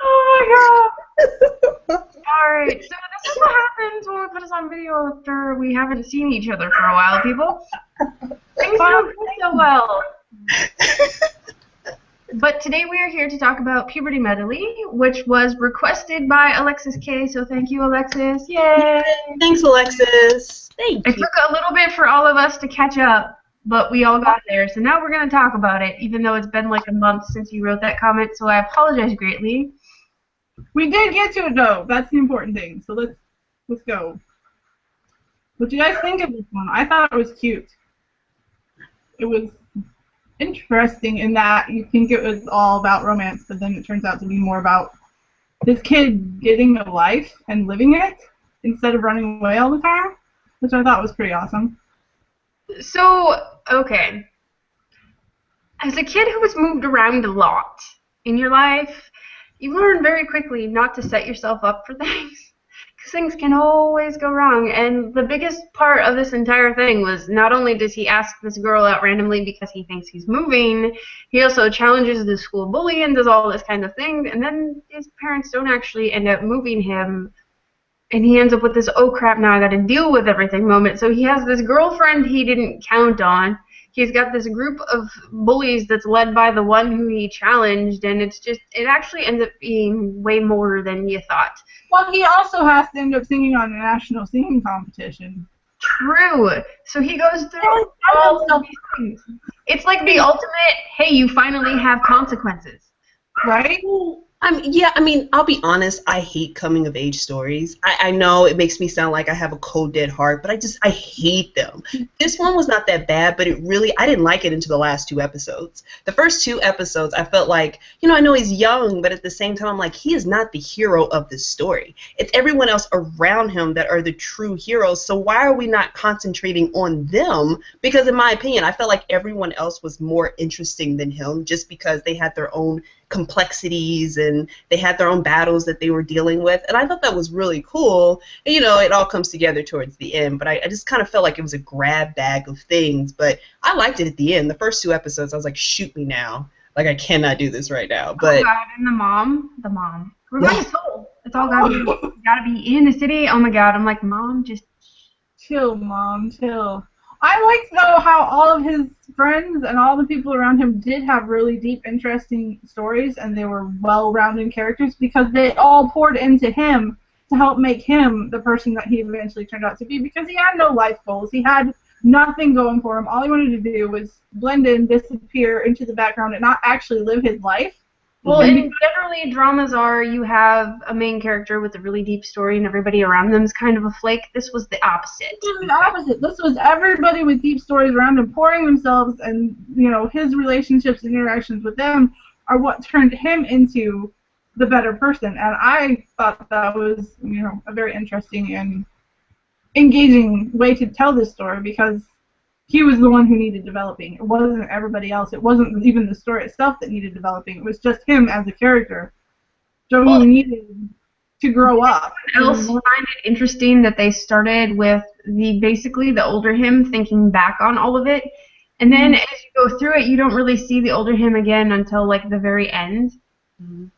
Oh my god. Alright, so this is what happens when we put us on video after we haven't seen each other for a while, people. Things don't go so well. But today we are here to talk about Puberty Medley, which was requested by Alexis K, so thank you, Alexis. Yay! Thanks, Alexis. Thank you. It took a little bit for all of us to catch up, but we all got there, so now we're going to talk about it, even though it's been like a month since you wrote that comment, so I apologize greatly. We did get to it, though. That's the important thing, so let's go. What do you guys think of this one? I thought it was cute. It was interesting in that you think it was all about romance, but then it turns out to be more about this kid getting a life and living it instead of running away all the time, which I thought was pretty awesome. So, okay. As a kid who was moved around a lot in your life, you learn very quickly not to set yourself up for things. Because things can always go wrong. And the biggest part of this entire thing was not only does he ask this girl out randomly because he thinks he's moving, he also challenges the school bully and does all this kind of thing. And then his parents don't actually end up moving him. And he ends up with this, oh crap, now I gotta deal with everything moment. So he has this girlfriend he didn't count on. He's got this group of bullies that's led by the one who he challenged, and it actually ends up being way more than you thought. Well, he also has to end up singing on a national singing competition. True. So he goes through all of these things. It's like the ultimate, hey, you finally have consequences. Right? I mean, I'll be honest, I hate coming-of-age stories. I know it makes me sound like I have a cold, dead heart, but I hate them. This one was not that bad, but I didn't like it until the last 2 episodes. The first 2 episodes, I felt like, I know he's young, but at the same time, I'm like, he is not the hero of this story. It's everyone else around him that are the true heroes, so why are we not concentrating on them? Because in my opinion, I felt like everyone else was more interesting than him just because they had their own complexities and they had their own battles that they were dealing with, and I thought that was really cool. And, it all comes together towards the end, but I just kind of felt like it was a grab bag of things, but I liked it at the end. The first 2 episodes, I was like, shoot me now. Like, I cannot do this right now. But oh God, and the mom. Revenge soul. It's all gotta be in the city. Oh my God, I'm like, Mom, just chill, Mom, chill. I liked, though, how all of his friends and all the people around him did have really deep, interesting stories, and they were well-rounded characters because they all poured into him to help make him the person that he eventually turned out to be, because he had no life goals. He had nothing going for him. All he wanted to do was blend in, disappear into the background, and not actually live his life. Well, and generally dramas are you have a main character with a really deep story and everybody around them is kind of a flake. This was the opposite. This was the opposite. This was everybody with deep stories around him pouring themselves, and his relationships and interactions with them are what turned him into the better person. And I thought that was a very interesting and engaging way to tell this story, because he was the one who needed developing. It wasn't everybody else. It wasn't even the story itself that needed developing. It was just him as a character. Joe needed to grow up. I also find it interesting that they started with basically the older him thinking back on all of it, and then as you go through it, you don't really see the older him again until like the very end. And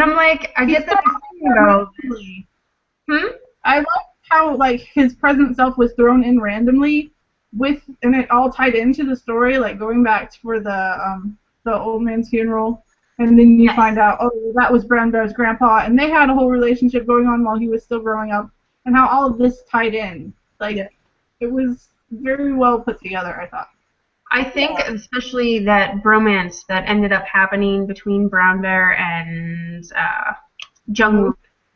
I'm like, I get that. I like how his present self was thrown in randomly. And it all tied into the story, like going back for the old man's funeral, and then you find out, oh, that was Brown Bear's grandpa, and they had a whole relationship going on while he was still growing up, and how all of this tied in. It was very well put together, I thought. I think especially that bromance that ended up happening between Brown Bear and Jungwoo.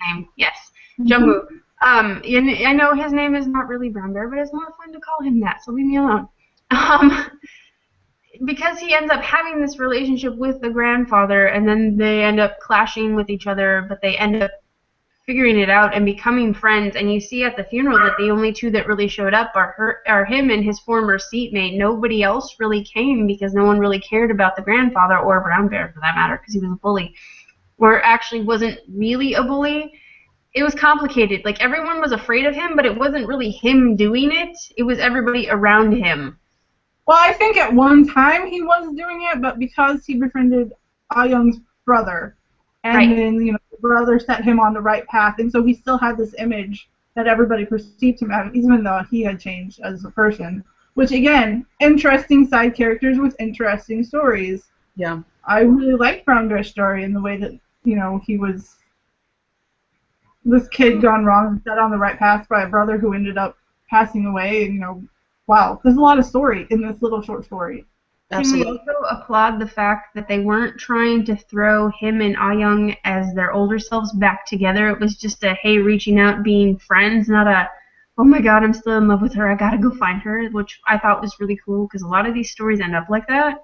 Name, yes, Jungwoo. I know his name is not really Brown Bear, but it's more fun to call him that, so leave me alone. Because he ends up having this relationship with the grandfather, and then they end up clashing with each other, but they end up figuring it out and becoming friends. And you see at the funeral that the only 2 that really showed up are him and his former seatmate. Nobody else really came because no one really cared about the grandfather, or Brown Bear for that matter, because he was a bully. Or actually wasn't really a bully. It was complicated. Like, everyone was afraid of him, but it wasn't really him doing it. It was everybody around him. Well, I think at one time he was doing it, but because he befriended Ah Young's brother, and Right. then the brother set him on the right path, and so he still had this image that everybody perceived him as, even though he had changed as a person. Which again, interesting side characters with interesting stories. Yeah. I really liked Brown Dress Story in the way that he was this kid gone wrong and set on the right path by a brother who ended up passing away. And wow, there's a lot of story in this little short story. Can we Absolutely. also applaud the fact that they weren't trying to throw him and Ah-young as their older selves back together? It was just a, hey, reaching out, being friends, not a, oh my god, I'm still in love with her, I gotta go find her, which I thought was really cool, because a lot of these stories end up like that.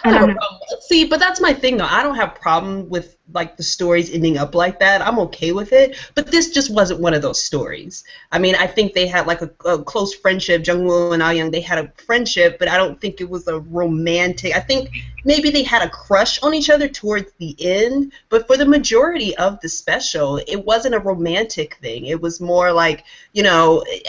I And don't I'm have a not, problem. See, but that's my thing though. I don't have problem with like the stories ending up like that. I'm okay with it. But this just wasn't one of those stories. I mean, I think they had like a close friendship. Jungwoo and Ah-young, they had a friendship, but I don't think it was a romantic. I think maybe they had a crush on each other towards the end, but for the majority of the special, it wasn't a romantic thing. It was more like,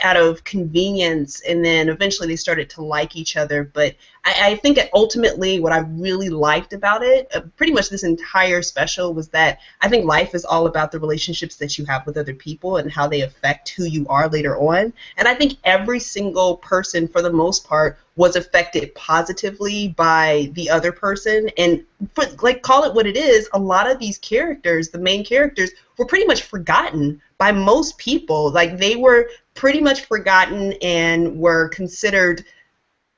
out of convenience, and then eventually they started to like each other. But I think ultimately what I really liked about it, pretty much this entire special, was that I think life is all about the relationships that you have with other people and how they affect who you are later on. And I think every single person, for the most part, was affected positively by the other person. And call it what it is, a lot of these characters, the main characters, were pretty much forgotten by most people. Like, they were pretty much forgotten and were considered,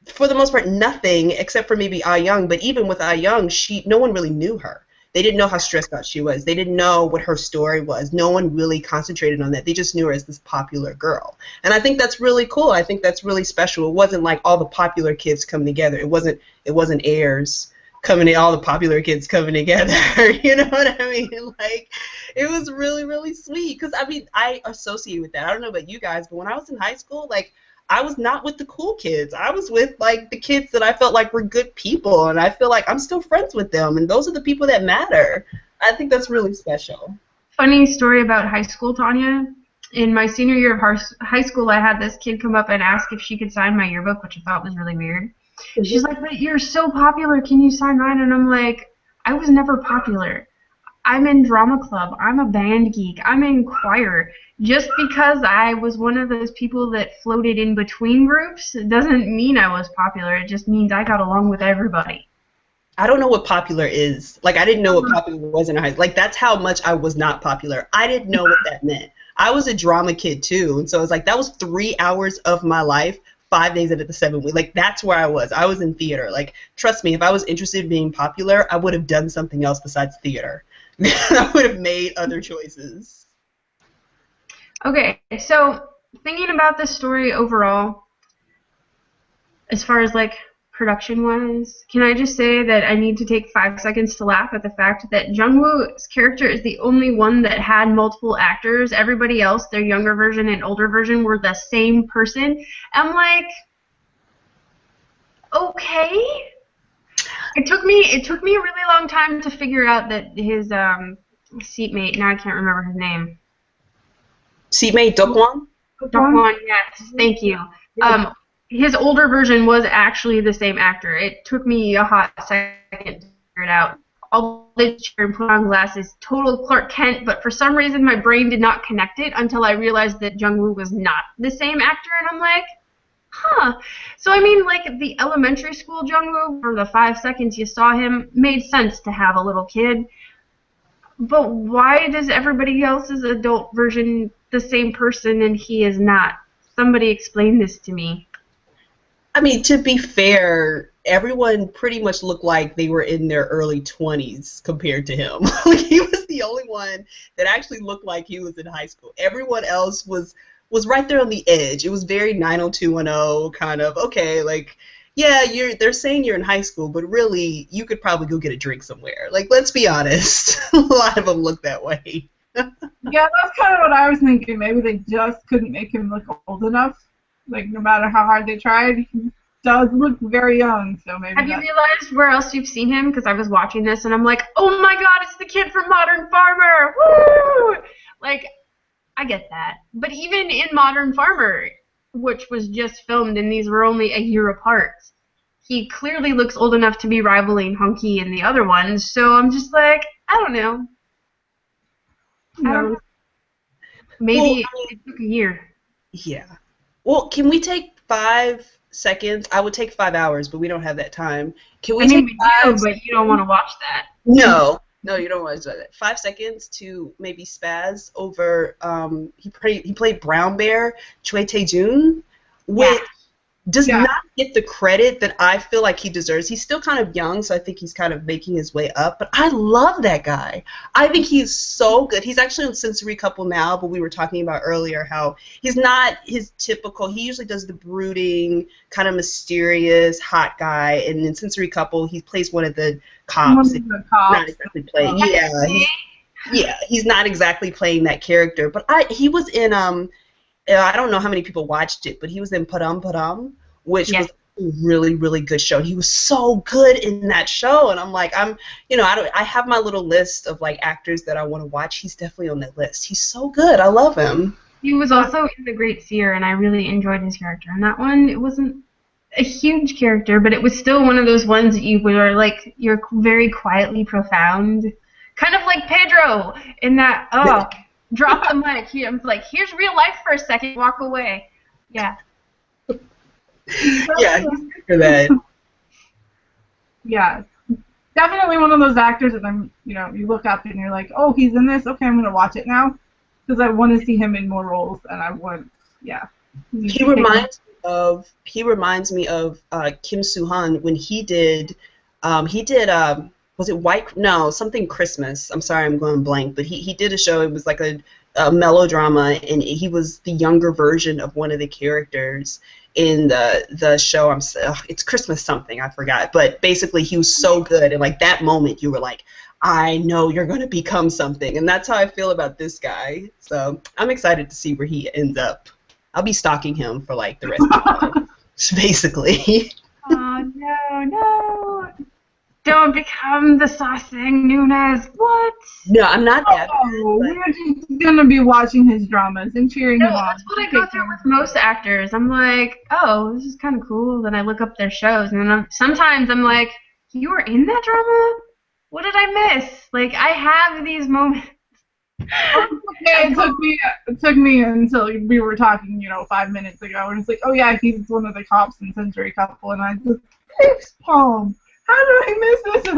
for the most part, nothing except for maybe Ah-young. But even with Ah-young, no one really knew her. They didn't know how stressed out she was. They didn't know what her story was. No one really concentrated on that. They just knew her as this popular girl. And I think that's really cool. I think that's really special. It wasn't like all the popular kids coming together. It wasn't heirs coming in, all the popular kids coming together. You know what I mean? Like, it was really, really sweet. Because, I mean, I associate with that. I don't know about you guys, but when I was in high school, like, I was not with the cool kids. I was with, like, the kids that I felt like were good people, and I feel like I'm still friends with them, and those are the people that matter. I think that's really special. funny story about high school, Tanya. In my senior year of high school, I had this kid come up and ask if she could sign my yearbook, which I thought was really weird. She's like, but you're so popular, can you sign mine? And I'm like, I was never popular. I'm in drama club. I'm a band geek. I'm in choir. Just because I was one of those people that floated in between groups doesn't mean I was popular. It just means I got along with everybody. I don't know what popular is. Like, I didn't know what popular was in high school. Like, that's how much I was not popular. I didn't know what that meant. I was a drama kid, too. And so it's like, that was 3 hours of my life, 5 days out of the 7 weeks. Like, that's where I was. I was in theater. Like, trust me, if I was interested in being popular, I would have done something else besides theater. I would have made other choices. Okay, so thinking about this story overall, as far as like production wise, can I just say that I need to take 5 seconds to laugh at the fact that Jungwoo's character is the only one that had multiple actors. Everybody else, their younger version and older version, were the same person. I'm like, okay. It took me a really long time to figure out that his seatmate, now I can't remember his name. Seatmate Dokwan? Dokwan, yes, thank you. His older version was actually the same actor. It took me a hot second to figure it out. All the chair and put on glasses, total Clark Kent, but for some reason my brain did not connect it until I realized that Jungwoo was not the same actor, and I'm like, huh. So I mean, like, the elementary school Jungwoo, for the 5 seconds you saw him, made sense to have a little kid. But why does everybody else's adult version the same person and he is not? Somebody explain this to me. I mean, to be fair, everyone pretty much looked like they were in their early 20s compared to him. Like, he was the only one that actually looked like he was in high school. Everyone else was right there on the edge. It was very 90210 kind of, okay, like, yeah, they're saying you're in high school, but really, you could probably go get a drink somewhere. Like, let's be honest. A lot of them look that way. Yeah, that's kind of what I was thinking. Maybe they just couldn't make him look old enough. Like, no matter how hard they tried, he does look very young, so maybe. Have you realized where else you've seen him? Because I was watching this and I'm like, oh my god, it's the kid from Modern Farmer! Woo! Like, I get that. But even in Modern Farmer, which was just filmed and these were only a year apart, he clearly looks old enough to be rivaling Hunky in the other ones. So I'm just like, I don't know. I don't know. Maybe Well, it took a year. yeah. Well, can we take 5 seconds? I would take 5 hours, but we don't have that time. Can we I mean, take we five? do, but you don't want to watch that. No, no, you don't want to do that. 5 seconds to maybe spaz over. He played Brown Bear, Choi Tae-jun, which does not get the credit that I feel like he deserves. He's still kind of young, so I think he's kind of making his way up. But I love that guy. I think he's so good. He's actually on Sensory Couple now, but we were talking about earlier how he's not his typical. He usually does the brooding, kind of mysterious, hot guy. And in Sensory Couple, he plays one of the cops. Not exactly playing. He's not exactly playing that character. But he was in I don't know how many people watched it, but he was in Padam Padam, which was a really, really good show. He was so good in that show, and I'm like, I have my little list of like actors that I want to watch. He's definitely on that list. He's so good. I love him. He was also in The Great Seer, and I really enjoyed his character in that one. It wasn't a huge character, but it was still one of those ones that you were like, you're very quietly profound, kind of like Pedro in that. Drop the mic. I'm like, here's real life for a second. Walk away. Yeah. Yeah, he's good for that. Yeah, definitely one of those actors that you look up and you're like, oh, he's in this. Okay, I'm gonna watch it now because I want to see him in more roles, and I want, He reminds me of Kim Soo-han when he did was it White? No, something Christmas. I'm sorry, I'm going blank. But he did a show. It was like a melodrama, and he was the younger version of one of the characters in the show. It's Christmas something. I forgot. But basically, he was so good, and like that moment, you were like, I know you're going to become something, and that's how I feel about this guy. So I'm excited to see where he ends up. I'll be stalking him for like the rest of my life, basically. Oh no. Don't become the Sasang Nunes. What? No, I'm not that. We're just gonna be watching his dramas and cheering him on. That's what I go through with most actors. I'm like, oh, this is kind of cool. Then I look up their shows, and then sometimes I'm like, you were in that drama? What did I miss? Like, I have these moments. It took me until we were talking, 5 minutes ago, and it's like, oh yeah, he's one of the cops in Sensory Couple, and I just, thanks, Palm. How did I miss this?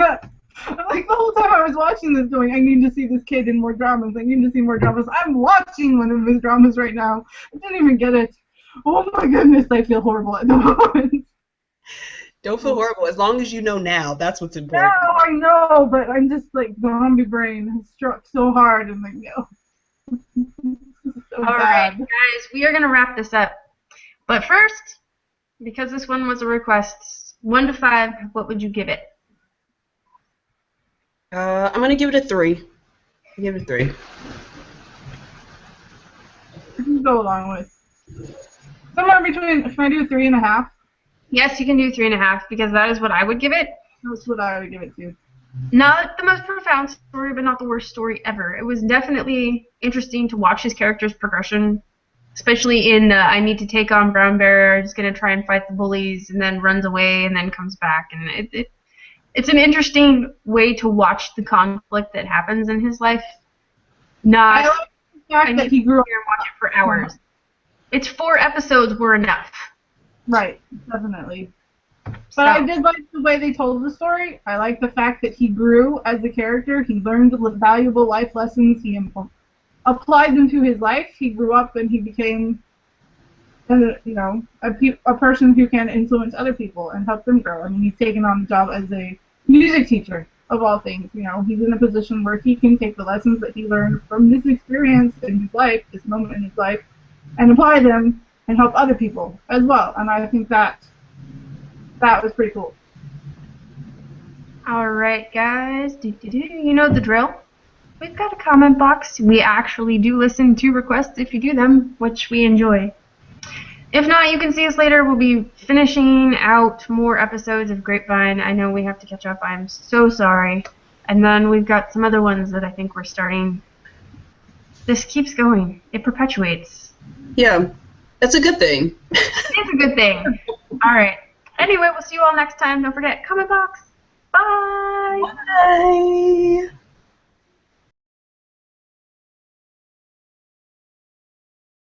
Like the whole time I was watching this going, I need to see this kid in more dramas. I need to see more dramas. I'm watching one of his dramas right now. I didn't even get it. Oh my goodness, I feel horrible at the moment. Don't feel horrible. As long as you know now, that's what's important. No, I know, but I'm just like, zombie brain has struck so hard and like, no. All right, guys, we are going to wrap this up. But first, because this one was a request, 1 to 5, what would you give it? I'm going to give it a 3. I'll give it a 3. I can go along with somewhere between, can I do 3.5? Yes, you can do 3.5 because that is what I would give it. That's what I would give it to. Not the most profound story, but not the worst story ever. It was definitely interesting to watch his character's progression, especially in I need to take on Brown Bear, just going to try and fight the bullies, and then runs away and then comes back. And it's an interesting way to watch the conflict that happens in his life. I like the fact that he grew up and watch it for hours. It's 4 episodes were enough. Right, definitely. But I did like the way they told the story. I like the fact that he grew as a character. He learned valuable life lessons. He applied them to his life. He grew up and he became, a person who can influence other people and help them grow. I mean, he's taken on the job as a music teacher, of all things. He's in a position where he can take the lessons that he learned from this experience in his life, this moment in his life, and apply them and help other people as well. And I think that was pretty cool. All right, guys. You know the drill. We've got a comment box. We actually do listen to requests if you do them, which we enjoy. If not, you can see us later. We'll be finishing out more episodes of Grapevine. I know we have to catch up. I'm so sorry. And then we've got some other ones that I think we're starting. This keeps going. It perpetuates. Yeah, that's a good thing. It's a good thing. All right. Anyway, we'll see you all next time. Don't forget, comment box. Bye. Bye.